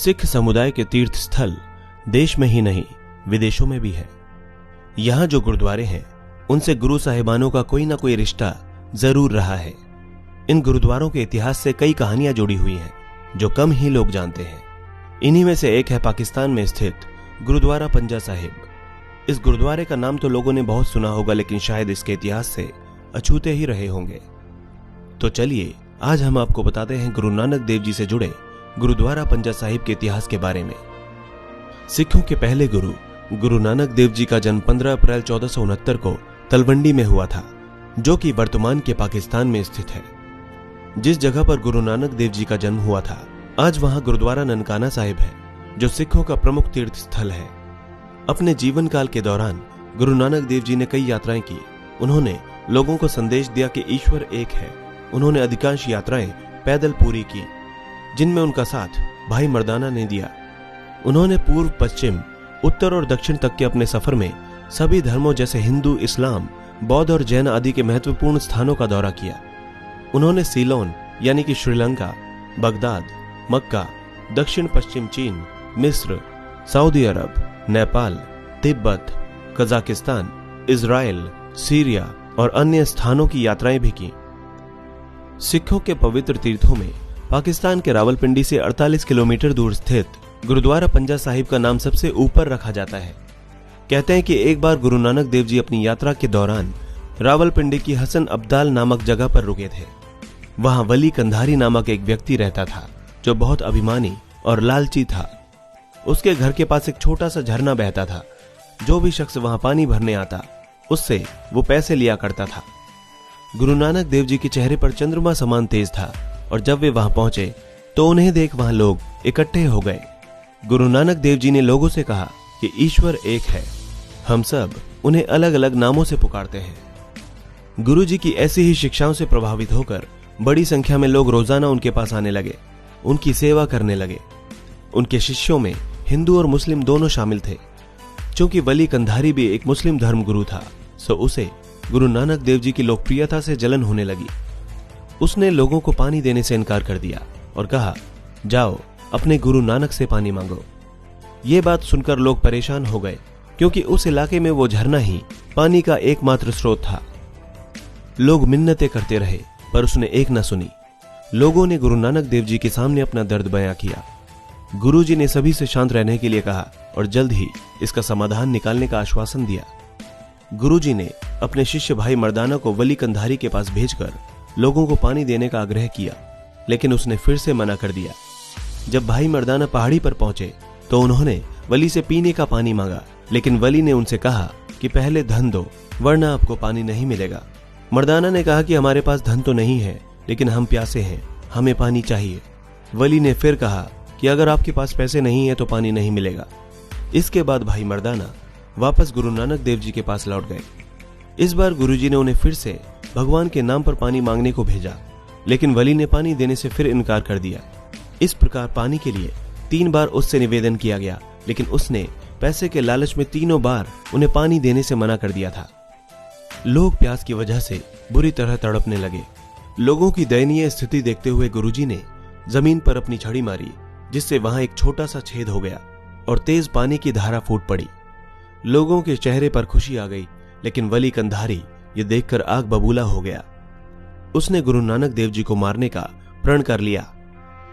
सिख समुदाय के तीर्थ स्थल देश में ही नहीं विदेशों में भी है। यहां जो गुरुद्वारे हैं उनसे गुरु साहिबानों का कोई ना कोई रिश्ता जरूर रहा है। इन गुरुद्वारों के इतिहास से कई कहानियां जुड़ी हुई हैं जो कम ही लोग जानते हैं। इन्हीं में से एक है पाकिस्तान में स्थित गुरुद्वारा पंजा साहिब। इस गुरुद्वारे का नाम तो लोगों ने बहुत सुना होगा, लेकिन शायद इसके इतिहास से अछूते ही रहे होंगे। तो चलिए आज हम आपको बताते हैं गुरु नानक देव जी से जुड़े गुरुद्वारा पंजा साहिब के इतिहास के बारे में। सिखों के पहले गुरु गुरु नानक देव जी का जन्म 15 अप्रैल 1469 को तलवंडी में हुआ था, जो कि वर्तमान के पाकिस्तान में स्थित है। जिस जगह पर गुरु नानक देव जी का जन्म हुआ था, आज वहां गुरुद्वारा ननकाना साहिब है, जो सिखों का प्रमुख तीर्थ स्थल है। अपने जीवन काल के दौरान गुरु नानक देव जी ने कई यात्राएं की। उन्होंने लोगों को संदेश दिया कि ईश्वर एक है। उन्होंने अधिकांश यात्राएं पैदल पूरी की, जिनमें उनका साथ भाई मर्दाना ने दिया। उन्होंने पूर्व, पश्चिम, उत्तर और दक्षिण तक के अपने सफर में सभी धर्मों जैसे हिंदू, इस्लाम, बौद्ध और जैन आदि के महत्वपूर्ण स्थानों का दौरा किया। उन्होंने सीलोन यानी कि श्रीलंका, बगदाद, मक्का, दक्षिण पश्चिम चीन, मिस्र, Saudi Arab, Nepal, Tibet, Kazakhstan, Israel, Syria और अन्य स्थानों की यात्राएं भी की। सिखों के पवित्र तीर्थों में पाकिस्तान के रावलपिंडी से 48 किलोमीटर दूर स्थित गुरुद्वारा पंजा साहिब का नाम सबसे ऊपर रखा जाता है। कहते हैं कि एक बार गुरु नानक देव जी अपनी यात्रा के दौरान रावलपिंडी की हसन अब्दाल नामक जगह पर रुके थे। वहां वली कंधारी नामक एक व्यक्ति रहता था, जो बहुत अभिमानी और लालची था। उसके घर के पास एक छोटा सा झरना बहता था। जो भी शख्स वहां पानी भरने आता, उससे वो पैसे लिया करता था। गुरु नानक देव जी के चेहरे पर चंद्रमा समान तेज था, और जब वे वहां पहुंचे तो उन्हें देख वहां लोग इकट्ठे हो गए। गुरु नानक देव जी ने लोगों से कहा कि ईश्वर एक है, हम सब उन्हें अलग अलग नामों से पुकारते हैं। गुरु जी की ऐसी ही शिक्षाओं से प्रभावित होकर बड़ी संख्या में लोग रोजाना उनके पास आने लगे, उनकी सेवा करने लगे। उनके शिष्यों में हिंदू और मुस्लिम दोनों शामिल थे। चूंकि वली कंधारी भी एक मुस्लिम धर्म गुरु था, सो उसे गुरु नानक देव जी की लोकप्रियता से जलन होने लगी। उसने लोगों को पानी देने से इनकार कर दिया और कहा, जाओ अपने गुरु नानक से पानी मांगो। ये बात सुनकर लोग परेशान हो गए, क्योंकि उस इलाके में वो झरना ही पानी का एकमात्र स्रोत था। लोग मिन्नतें करते रहे, पर उसने एक न सुनी। लोगों ने गुरु नानक देव जी के सामने अपना दर्द बयां किया। गुरु जी ने सभी से शांत रहने के लिए कहा और जल्द ही इसका समाधान निकालने का आश्वासन दिया। गुरु जी ने अपने शिष्य भाई मर्दाना को वली कंधारी के पास भेजकर लोगों को पानी देने का आग्रह किया, लेकिन उसने फिर से मना कर दिया। जब भाई मर्दाना पहाड़ी पर पहुंचे तो उन्होंने वली से पीने का पानी मांगा, लेकिन वली ने उनसे कहा कि पहले धन दो, वरना आपको पानी नहीं मिलेगा। मर्दाना ने कहा कि हमारे पास धन तो नहीं है, लेकिन हम प्यासे हैं, हमें पानी चाहिए। वली ने फिर कहा कि अगर आपके पास पैसे नहीं है तो पानी नहीं मिलेगा। इसके बाद भाई मर्दाना वापस गुरु नानक देव जी के पास लौट गए। इस बार गुरु जी ने उन्हें फिर से भगवान के नाम पर पानी मांगने को भेजा, लेकिन वली ने पानी देने से फिर इनकार कर दिया। इस प्रकार पानी के लिए 3 बार उससे निवेदन किया गया, लेकिन उसने पैसे के लालच में तीनों बार उन्हें पानी देने से मना कर दिया था। लोग प्यास की वजह से बुरी तरह तड़पने लगे। लोगों की दयनीय स्थिति देखते हुए गुरुजी ने जमीन पर अपनी छड़ी मारी, जिससे वहां एक छोटा सा छेद हो गया और तेज पानी की धारा फूट पड़ी। लोगों के चेहरे पर खुशी आ गई, लेकिन वली कंधारी ये देखकर आग बबूला हो गया। उसने गुरु नानक देव जी को मारने का प्रण कर लिया।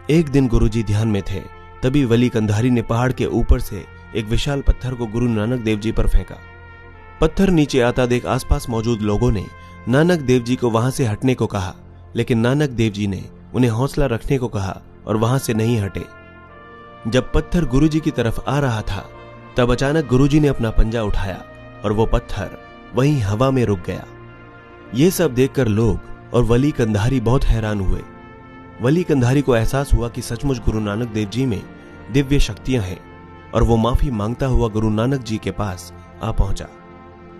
एक दिन गुरुजी ध्यान में थे, तभी वली कंधारी ने पहाड़ के ऊपर से एक विशाल पत्थर को गुरु नानक देव जी पर फेंका। पत्थर नीचे आता देख आसपास मौजूद लोगों ने नानक देव जी को वहां से हटने को कहा, लेकिन नानक देव जी ने उन्हें हौसला रखने को कहा और वहां से नहीं हटे। जब पत्थर गुरुजी की तरफ आ रहा था, तब अचानक गुरुजी ने अपना पंजा उठाया और वो पत्थर वहीं हवा में रुक गया। ये सब देखकर लोग और वली कंधारी बहुत हैरान हुए। वली कंधारी को एहसास हुआ कि सचमुच गुरु नानक देव जी में दिव्य शक्तियां हैं, और वो माफी मांगता हुआ गुरु नानक जी के पास आ पहुंचा।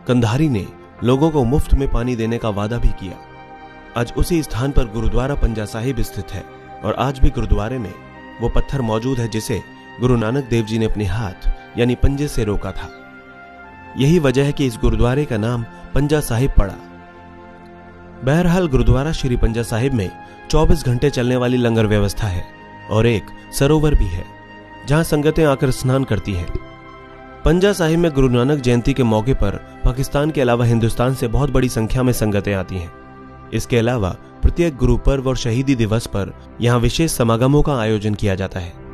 कंधारी ने लोगों को मुफ्त में पानी देने का वादा भी किया। आज उसी स्थान पर गुरुद्वारा पंजा साहिब स्थित है, और आज भी गुरुद्वारे में वो पत्थर मौजूद है जिसे गुरु नानक देव जी ने अपने हाथ यानी पंजे से रोका था। यही वजह है कि इस गुरुद्वारे का नाम पंजा साहिब पड़ा। बहरहाल गुरुद्वारा श्री पंजा साहिब में 24 घंटे चलने वाली लंगर व्यवस्था है और एक सरोवर भी है, जहां संगतें आकर स्नान करती हैं। पंजा साहिब में गुरु नानक जयंती के मौके पर पाकिस्तान के अलावा हिंदुस्तान से बहुत बड़ी संख्या में संगतें आती हैं। इसके अलावा प्रत्येक गुरु पर्व और शहीदी दिवस पर यहां विशेष समागमों का आयोजन किया जाता है।